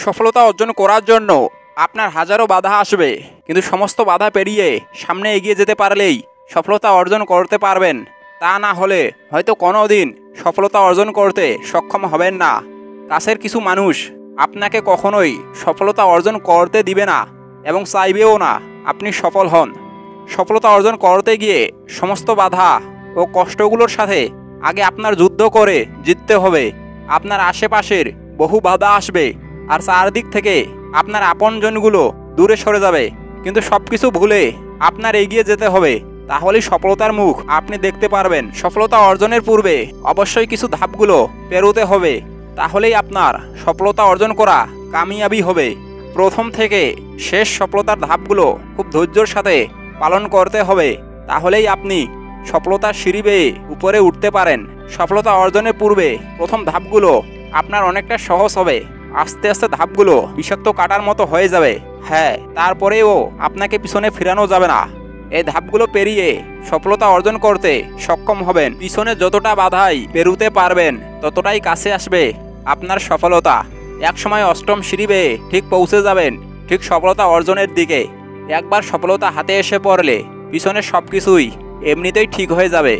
সফলতা অর্জন করার জন্য আপনার হাজারো বাধা আসবে, কিন্তু সমস্ত বাধা পেরিয়ে সামনে এগিয়ে যেতে পারলেই সফলতা অর্জন করতে পারবেন। তা না হলে হয়তো কোনো দিন সফলতা অর্জন করতে সক্ষম হবেন না। কাছের কিছু মানুষ আপনাকে কখনোই সফলতা অর্জন করতে দিবে না এবং চাইবেও না আপনি সফল হন। সফলতা অর্জন করতে গিয়ে সমস্ত বাধা ও কষ্টগুলোর সাথে আগে আপনার যুদ্ধ করে জিততে হবে। আপনার আশেপাশের বহু বাধা আসবে আর চারদিক থেকে আপনার আপনজনগুলো দূরে সরে যাবে, কিন্তু সব কিছু ভুলে আপনার এগিয়ে যেতে হবে। তাহলেই সফলতার মুখ আপনি দেখতে পারবেন। সফলতা অর্জনের পূর্বে অবশ্যই কিছু ধাপগুলো পেরোতে হবে, তাহলেই আপনার সফলতা অর্জন করা কামিয়াবি হবে। প্রথম থেকে শেষ সফলতার ধাপগুলো খুব ধৈর্যের সাথে পালন করতে হবে, তাহলেই আপনি সফলতার সিঁড়ি বেয়ে উপরে উঠতে পারেন। সফলতা অর্জনের পূর্বে প্রথম ধাপগুলো আপনার অনেকটা সহজ হবে, আস্তে আস্তে ধাপগুলো বিষাক্ত কাটার মতো হয়ে যাবে। হ্যাঁ, তারপরেও আপনাকে পিছনে ফিরানো যাবে না। এই ধাপগুলো পেরিয়ে সফলতা অর্জন করতে সক্ষম হবেন। পিছনে যতটা বাধাই পেরুতে পারবেন ততটাই কাছে আসবে আপনার সফলতা। একসময় অষ্টম সিঁড়ি বেয়ে ঠিক পৌঁছে যাবেন ঠিক সফলতা অর্জনের দিকে। একবার সফলতা হাতে এসে পড়লে পিছনে সব কিছুই এমনিতেই ঠিক হয়ে যাবে।